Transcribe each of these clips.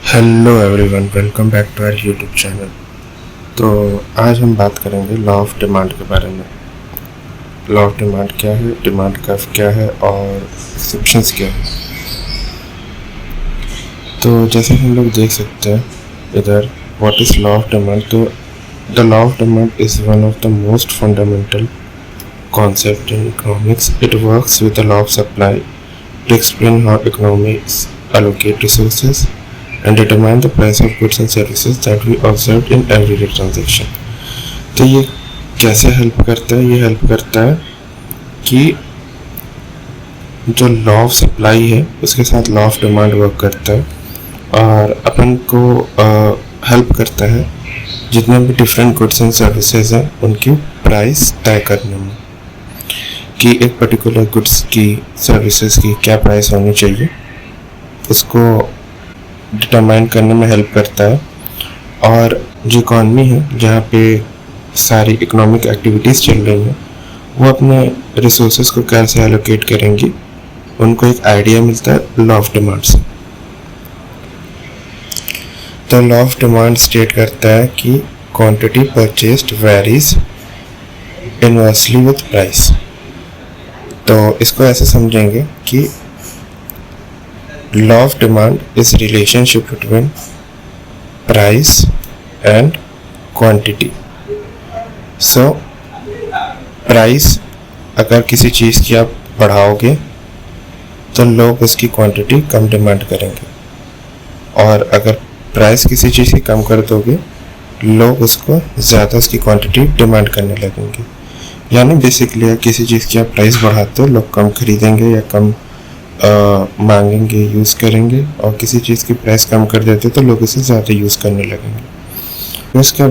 Hello everyone, welcome back to our YouTube channel. तो आज हम बात करेंगे लॉ ऑफ डिमांड के बारे में। लॉ ऑफ डिमांड क्या है, डिमांड कर्व क्या है और एक्सेप्शंस क्या है। तो जैसे हम लोग देख सकते हैं इधर, what is law of demand. तो the law of demand is one of the most fundamental concept in economics. It works with the law of supply to explain how economies allocate resources and determine the price of goods and services that we observe in everyday transaction. तो ये कैसे help करता है? ये help करता है कि जो लॉ ऑफ सप्लाई है उसके साथ लॉ ऑफ डिमांड वर्क करता है और अपन को हेल्प करता है जितने भी डिफरेंट गुड्स एंड सर्विसेज हैं उनकी प्राइस तय करने में, कि एक पर्टिकुलर गुड्स की सर्विसेज की क्या प्राइस होनी चाहिए उसको डिटरमाइन करने में हेल्प करता है। और जो इकॉनमी है जहाँ पे सारी इकोनॉमिक एक्टिविटीज़ चल रही हैं वो अपने रिसोर्सेज को कैसे एलोकेट करेंगी उनको एक आइडिया मिलता है लॉ ऑफ डिमांड से। तो लॉ ऑफ डिमांड स्टेट करता है कि quantity purchased varies inversely with price. तो इसको ऐसे समझेंगे कि law of demand is relationship between price and quantity. So price अगर किसी चीज़ की आप बढ़ाओगे तो लोग उसकी क्वांटिटी कम डिमांड करेंगे, और अगर प्राइस किसी चीज़ की कम कर दोगे लोग उसको ज़्यादा उसकी क्वांटिटी डिमांड करने लगेंगे। यानी बेसिकली किसी चीज़ की आप प्राइस बढ़ाते हो लोग कम खरीदेंगे या कम मांगेंगे, यूज़ करेंगे, और किसी चीज़ की प्राइस कम कर देते हो तो लोग उसे ज़्यादा यूज़ करने लगेंगे। फिर उसके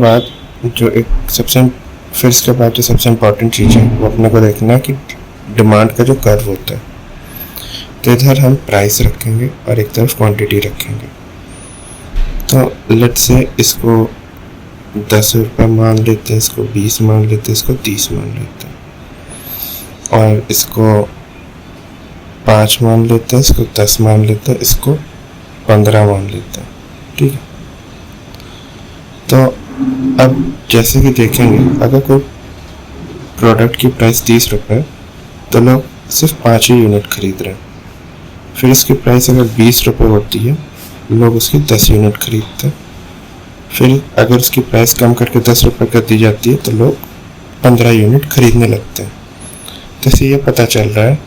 बाद जो सबसे इम्पॉर्टेंट चीज़ है वो अपने को देखना है कि डिमांड का जो कर्व होता है। तो इधर हम प्राइस रखेंगे और एक तरफ क्वांटिटी रखेंगे। तो लेट्स से इसको 10 रुपये मान लेते हैं, इसको 20 मान लेते हैं, इसको 30 मान लेते हैं, और इसको 5 मान लेते हैं, इसको 10 मान लेते हैं, इसको 15 मान लेते हैं। ठीक है। तो अब जैसे कि देखेंगे अगर कोई प्रोडक्ट की प्राइस 30 रुपये तो लोग सिर्फ 5 ही यूनिट खरीद रहे हैं। फिर इसकी प्राइस अगर 20 रुपये होती है लोग उसकी 10 यूनिट खरीदते हैं। फिर अगर उसकी प्राइस कम करके 10 रुपये कर दी जाती है तो लोग 15 यूनिट खरीदने लगते हैं। तो इससे ये पता चल रहा है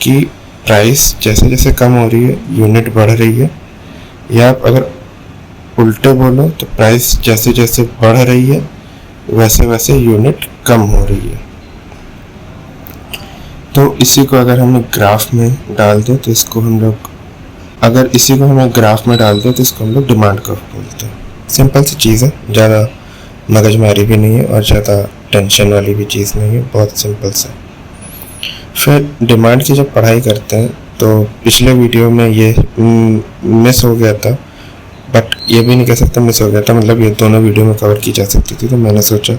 कि प्राइस जैसे जैसे कम हो रही है यूनिट बढ़ रही है, या आप अगर उल्टे बोलो तो प्राइस जैसे जैसे बढ़ रही है वैसे वैसे यूनिट कम हो रही है। तो इसी को अगर हम ग्राफ में डाल दें तो इसको हम लोग डिमांड कर्व बोलते हैं। सिंपल सी चीज़ है, ज़्यादा मगजमारी भी नहीं है और ज़्यादा टेंशन वाली भी चीज़ नहीं है, बहुत सिंपल सा। फिर डिमांड की जब पढ़ाई करते हैं तो पिछले वीडियो में ये मिस हो गया था, बट ये भी नहीं कह सकता मिस हो गया था, मतलब ये दोनों वीडियो में कवर की जा सकती थी। तो मैंने सोचा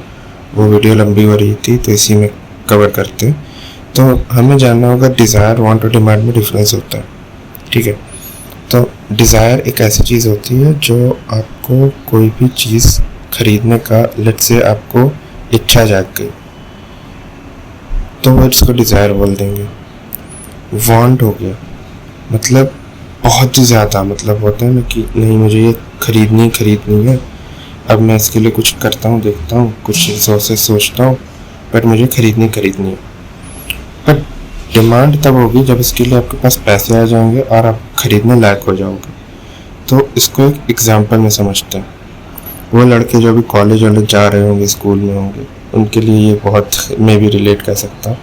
वो वीडियो लंबी हो रही थी तो इसी में कवर करते हैं। तो हमें जानना होगा डिज़ायर, वांट और डिमांड में डिफरेंस होता है। ठीक है। तो डिज़ायर एक ऐसी चीज़ होती है जो आपको कोई भी चीज़ खरीदने का, लेट्स से आपको इच्छा जाग गई तो वो इसको डिज़ायर बोल देंगे। वांट हो गया मतलब बहुत ही ज़्यादा, मतलब होता है ना कि नहीं मुझे ये खरीदनी है, अब मैं इसके लिए कुछ करता हूँ, देखता हूँ, कुछ रिसोर्सेज सोचता हूँ, बट मुझे खरीदनी है। बट डिमांड तब होगी जब इसके लिए आपके पास पैसे आ जाएंगे और आप खरीदने लायक हो जाओगे। तो इसको एक एग्जांपल में समझते हैं। वो लड़के जो भी कॉलेज वाले जा रहे होंगे, स्कूल में होंगे, उनके लिए ये बहुत मैं भी रिलेट कर सकता हूँ।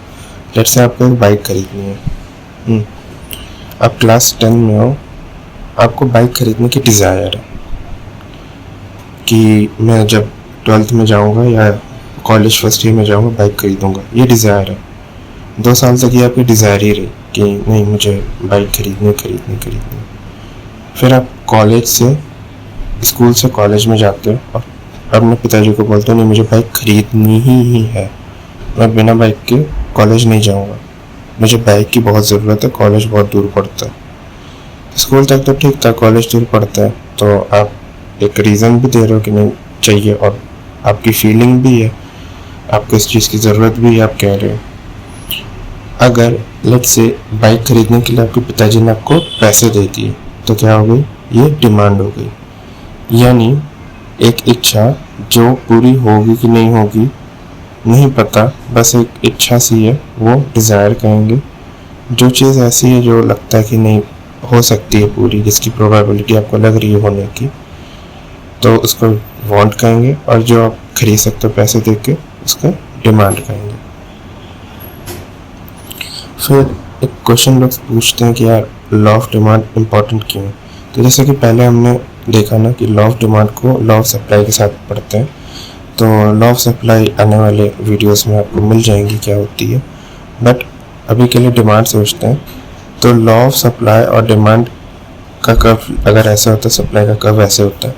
लेट्स से आपको एक बाइक खरीदनी है, आप क्लास 10 में हो, आपको बाइक खरीदने की डिज़ायर है कि मैं जब 12th में जाऊँगा या कॉलेज फर्स्ट ईयर में जाऊँगा बाइक खरीदूँगा, ये डिज़ायर है। 2 साल तक ये आपकी डिज़ायर ही रही कि नहीं मुझे बाइक खरीदनी। फिर आप स्कूल से कॉलेज में जाते हो और अपने पिताजी को बोलते हो नहीं मुझे बाइक खरीदनी ही है, मैं बिना बाइक के कॉलेज नहीं जाऊँगा, मुझे बाइक की बहुत ज़रूरत है, कॉलेज बहुत दूर पड़ता है। स्कूल तक तो ठीक था, कॉलेज दूर पड़ता है, तो आप एक रीज़न भी दे रहे हो कि नहीं चाहिए, और आपकी फीलिंग भी है, आपको इस चीज़ की ज़रूरत भी है, आप कह रहे हो। अगर लेट्स से बाइक खरीदने के लिए आपके पिताजी ने आपको पैसे दे दिए, तो क्या हो गई, ये डिमांड हो गई। यानी एक इच्छा जो पूरी होगी कि नहीं होगी नहीं पता, बस एक इच्छा सी है, वो डिज़ायर कहेंगे। जो चीज़ ऐसी है जो लगता है कि नहीं हो सकती है पूरी, जिसकी प्रोबेबिलिटी आपको लग रही है होने की, तो उसको वांट कहेंगे, और जो आप खरीद सकते हो पैसे दे के उसका डिमांड कहेंगे। फिर एक क्वेश्चन लोग पूछते हैं कि यार लॉ ऑफ डिमांड इम्पॉर्टेंट क्यों है। तो जैसे कि पहले हमने देखा ना कि लॉ ऑफ डिमांड को लॉ ऑफ सप्लाई के साथ पढ़ते हैं, तो लॉ ऑफ सप्लाई आने वाले वीडियोस में आपको मिल जाएंगी क्या होती है, बट अभी के लिए डिमांड सोचते हैं। तो लॉ ऑफ सप्लाई और डिमांड का कर्व अगर ऐसा होता है, सप्लाई का कर्व ऐसे होता है,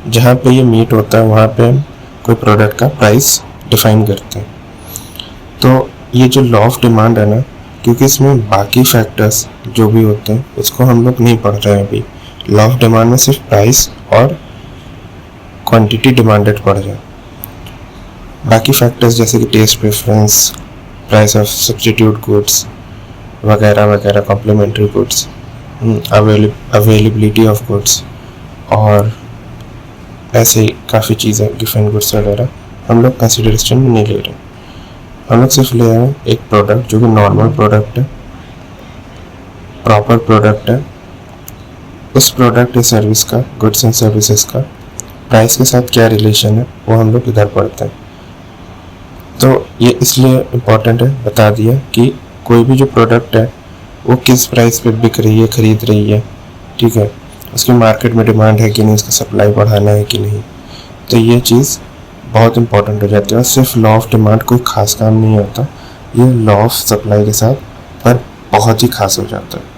जहाँ पे ये मीट होता है वहाँ पे हम कोई प्रोडक्ट का प्राइस डिफाइन करते हैं। तो ये जो लॉ ऑफ डिमांड है ना, क्योंकि इसमें बाकी फैक्टर्स जो भी होते हैं उसको हम लोग नहीं पढ़ रहे हैं अभी, लॉ ऑफ डिमांड में सिर्फ प्राइस और क्वांटिटी डिमांडेड पढ़ रहे हैं। बाकी फैक्टर्स जैसे कि taste preference, price of substitute goods वगैरह वगैरह, complementary goods, availability of goods, और ऐसे ही काफ़ी चीज़ें, गिवन गुड्स वगैरह हम लोग कंसिडरेशन में नहीं ले रहे। हम लोग सिर्फ ले रहे हैं एक प्रोडक्ट जो कि नॉर्मल प्रोडक्ट है, प्रॉपर प्रोडक्ट है, उस प्रोडक्ट या सर्विस का, गुड्स एंड सर्विसेज का प्राइस के साथ क्या रिलेशन है वो हम लोग इधर पढ़ते हैं। तो ये इसलिए इम्पोर्टेंट है, बता दिया कि कोई भी जो प्रोडक्ट है वो किस प्राइस पे बिक रही है, ख़रीद रही है, ठीक है, उसकी मार्केट में डिमांड है कि नहीं, उसका सप्लाई बढ़ाना है कि नहीं। तो ये चीज़ बहुत इंपॉर्टेंट हो जाती है, और सिर्फ लॉ ऑफ डिमांड कोई ख़ास काम नहीं होता, ये लॉ ऑफ सप्लाई के साथ पर बहुत ही खास हो जाता है।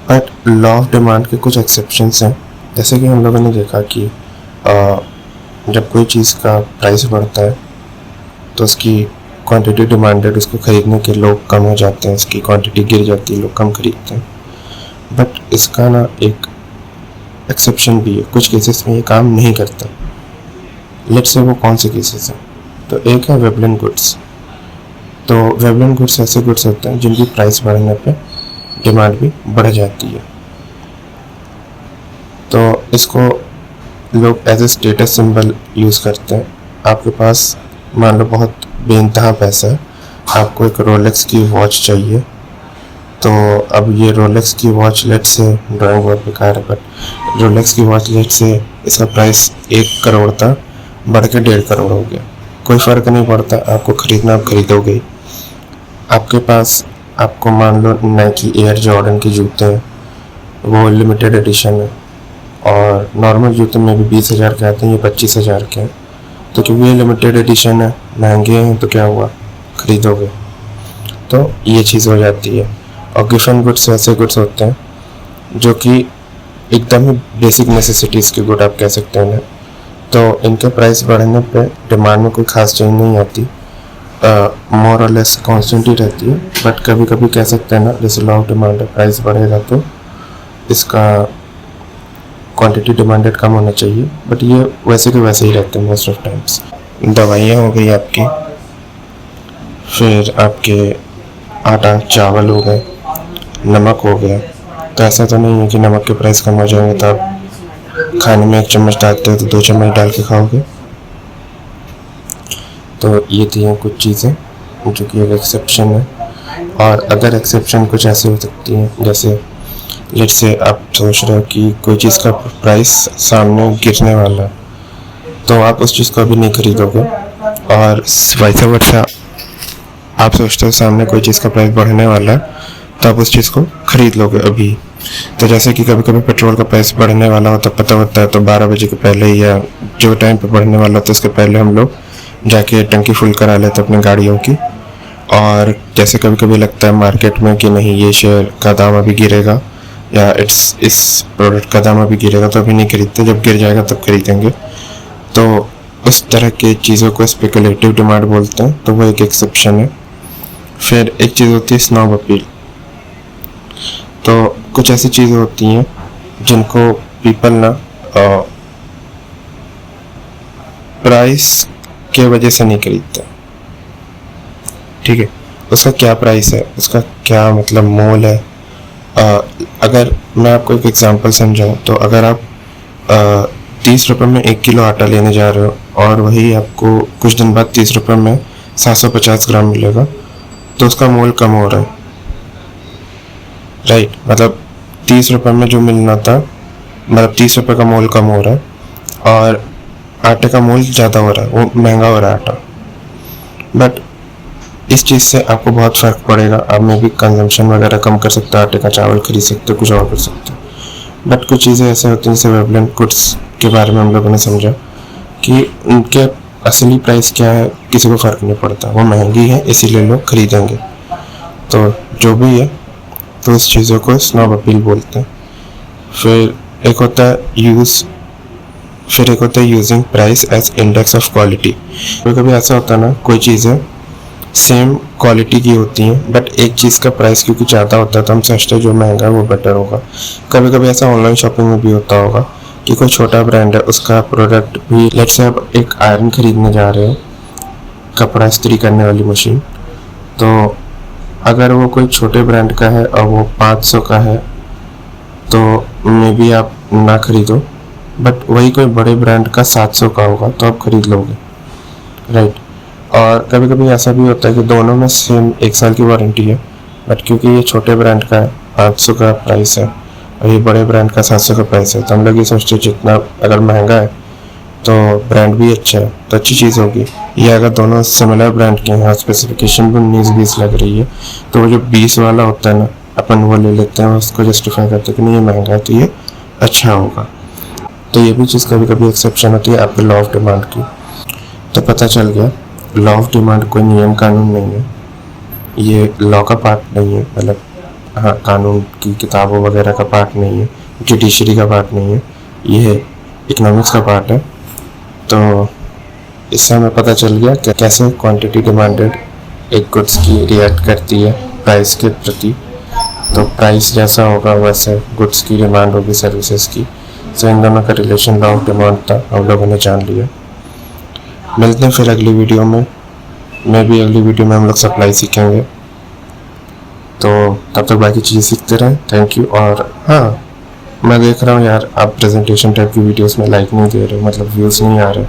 बट लॉ ऑफ डिमांड के कुछ एक्सेप्शंस हैं, जैसे कि हम लोगों ने देखा कि जब कोई चीज़ का प्राइस बढ़ता है तो उसकी क्वांटिटी डिमांडेड, उसको ख़रीदने के लोग कम हो जाते हैं, उसकी क्वांटिटी गिर जाती है, लोग कम खरीदते हैं। बट इसका ना एक एक्सेप्शन भी है, कुछ केसेस में ये काम नहीं करता। लेट्स से वो कौन से केसेस हैं, तो एक है वेबलेंट गुड्स। तो वेबलेंट गुड्स ऐसे गुड्स होते हैं जिनकी प्राइस बढ़ने पे डिमांड भी बढ़ जाती है। तो इसको लोग as a status symbol use करते हैं। आपके पास मान लो बहुत बेइंतहा पैसा है, आपको एक रोलेक्स की वॉच चाहिए, तो अब ये रोलेक्स की वॉच, लेट से ड्राइंग बहुत बेकार है, बट रोलेक्स की वॉच लेट से इसका प्राइस 1 करोड़ था, बढ़ के 1.5 करोड़ हो गया, कोई फ़र्क नहीं पड़ता, आपको ख़रीदना आप खरीदोगे। आपके पास, आपको मान लो नाइकी एयर जॉर्डन के जूते हैं, वो लिमिटेड एडिशन है, और नॉर्मल जूते में भी 20,000 के आते हैं, ये 25,000 के हैं। तो क्योंकि ये लिमिटेड एडिशन है, महंगे हैं, तो क्या हुआ, ख़रीदोगे। तो ये चीज़ हो जाती है। और गिवन गुड्स ऐसे गुड्स होते हैं जो कि एकदम ही बेसिक नेसेसिटीज़ के गुड आप कह सकते हैं ना, तो इनके प्राइस बढ़ने पे डिमांड में कोई खास चेंज नहीं आती, मोर और लेस कांस्टेंट ही रहती है। बट कभी कभी कह सकते हैं ना, जैसे लॉ ऑफ डिमांड है, प्राइस बढ़ेगा तो इसका क्वांटिटी डिमांडेड कम होना चाहिए, बट ये वैसे के वैसे ही रहते हैं मोस्ट ऑफ टाइम्स। दवाइयाँ हो गई आपकी, फिर आपके आटा चावल हो गए, नमक हो गया। तो ऐसा तो नहीं है कि नमक के प्राइस कम हो जाएंगे तो आप खाने में 1 चम्मच डालते हो तो 2 चम्मच डाल के खाओगे। तो ये थी हैं कुछ चीज़ें जो कि एक एक्सेप्शन है। और अदर एक्सेप्शन कुछ ऐसे हो सकती हैं, जैसे लेट्स से आप सोच रहे हो कि कोई चीज़ का प्राइस सामने गिरने वाला है, तो आप उस चीज़ को अभी नहीं खरीदोगे, और वैसा वर्षा आप सोचते हो सामने कोई चीज़ का प्राइस बढ़ने वाला है तो आप उस चीज़ को खरीद लोगे अभी। तो जैसे कि कभी कभी पेट्रोल का प्राइस बढ़ने वाला होता पता होता है, तो 12 बजे के पहले या जो टाइम पे बढ़ने वाला होता है उसके पहले हम लोग जाके टंकी फुल करा लेते अपनी गाड़ियों की। और जैसे कभी कभी लगता है मार्केट में कि नहीं ये शेयर का दाम अभी गिरेगा या इस प्रोडक्ट का दाम अभी गिरेगा, तो अभी नहीं खरीदते, जब गिर जाएगा तब खरीदेंगे। तो उस तरह की चीज़ों को स्पेकुलेटिव डिमांड बोलते हैं, तो वो एक एक्सेप्शन है। फिर एक चीज़ होती है स्नॉब अपील। तो कुछ ऐसी चीज़ें होती हैं जिनको पीपल ना प्राइस के वजह से नहीं खरीदते। ठीक है, उसका क्या प्राइस है, उसका क्या मतलब मोल है। अगर मैं आपको एक एग्जांपल समझाऊँ तो अगर आप 30 रुपये में 1 किलो आटा लेने जा रहे हो और वही आपको कुछ दिन बाद 30 रुपये में 750 ग्राम मिलेगा, तो उसका मोल कम हो रहा है, राइट। मतलब 30 रुपये में जो मिलना था, मतलब 30 रुपये का मोल कम हो रहा है और आटे का मोल ज़्यादा हो रहा है, वो महंगा हो रहा है आटा। बट इस चीज़ से आपको बहुत फ़र्क पड़ेगा। आप में भी कंजम्पशन वगैरह कम कर सकते हो, आटे का चावल खरीद सकते हो, कुछ और कर सकते हो। बट कुछ चीज़ें ऐसे होती हैं, जैसे वेवलेंट गुड्स के बारे में हम लोगों ने समझा कि उनके असली प्राइस क्या है किसी को फ़र्क नहीं पड़ता, वो महंगी है इसीलिए लोग खरीदेंगे। तो जो भी है, तो इस चीज़ों को स्नॉब अपील बोलते हैं। फिर एक होता है using price as index of quality. कभी कभी ऐसा होता है ना, कोई चीज़ें सेम क्वालिटी की होती हैं बट एक चीज़ का प्राइस क्योंकि ज़्यादा होता है तो हम सोचते हैं जो महंगा है वो बेटर होगा। कभी कभी ऐसा ऑनलाइन शॉपिंग में भी होता होगा कि कोई छोटा ब्रांड है, उसका प्रोडक्ट भी, लेट्स से आप एक आयरन खरीदने जा रहे हो, कपड़ा इस्त्री करने वाली मशीन, तो अगर वो कोई छोटे ब्रांड का है और वो 500 का है तो मे बी आप ना खरीदो। बट वही कोई बड़े ब्रांड का 700 का होगा तो आप खरीद लोगे, राइट। और कभी कभी ऐसा भी होता है कि दोनों में सेम 1 साल की वारंटी है, बट क्योंकि ये छोटे ब्रांड का है 500 का प्राइस है और ये बड़े ब्रांड का 700 का प्राइस है, तो हम लोग ये सोचते हैं जितना अगर महंगा है तो ब्रांड भी अच्छा है तो अच्छी चीज़ होगी। या अगर दोनों सिमिलर ब्रांड के हैं, स्पेसिफिकेशन भी 19-20 लग रही है, तो वो जो 20 वाला होता है ना, अपन वो ले लेते हैं, उसको जस्टिफाई करते हैं कि नहीं ये महंगा है तो ये अच्छा होगा। तो ये भी चीज़ कभी कभी एक्सेप्शन होती है आपके लॉ ऑफ डिमांड की। तो पता चल गया लॉ ऑफ डिमांड कोई नियम कानून नहीं है, ये लॉ का पार्ट नहीं है, मतलब हाँ कानून की किताबों वगैरह का पार्ट नहीं है, जुडिशरी का पार्ट नहीं है, ये इकोनॉमिक्स का पार्ट है। तो इससे हमें पता चल गया कि कैसे क्वांटिटी डिमांडेड एक गुड्स की रिएक्ट करती है प्राइस के प्रति। तो प्राइस जैसा होगा वैसे गुड्स की डिमांड होगी सर्विसेज की। सो इन दोनों का रिलेशन लॉ ऑफ डिमांड था, हम लोगों ने जान लिया। मिलते हैं फिर अगली वीडियो में। अगली वीडियो में हम लोग सप्लाई सीखेंगे, तो तब तक बाकी चीज़ें सीखते रहें। Thank you. और हाँ, मैं देख रहा हूँ यार आप प्रेजेंटेशन टाइप की वीडियोस में लाइक नहीं दे रहे, मतलब व्यूज़ नहीं आ रहे।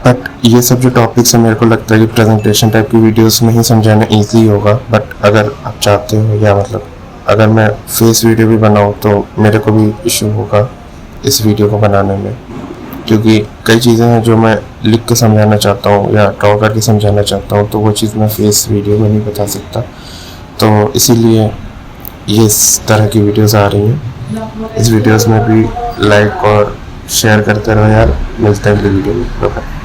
बट ये सब जो टॉपिक्स है मेरे को लगता है कि प्रेजेंटेशन टाइप की वीडियोस में ही समझाना ईजी होगा। बट अगर आप चाहते हो, या मतलब अगर मैं फेस वीडियो भी बनाऊँ तो मेरे को भी इशू होगा इस वीडियो को बनाने में, क्योंकि कई चीज़ें हैं जो मैं लिख के समझाना चाहता हूँ या ड्रॉ करके समझाना चाहता हूँ, तो वो चीज़ मैं फेस वीडियो में नहीं बता सकता। तो इसीलिए ये इस तरह की वीडियोस आ रही हैं। इस वीडियोस में भी लाइक और शेयर करते रहो यार। मिलते हैं अगली वीडियो में। बाय।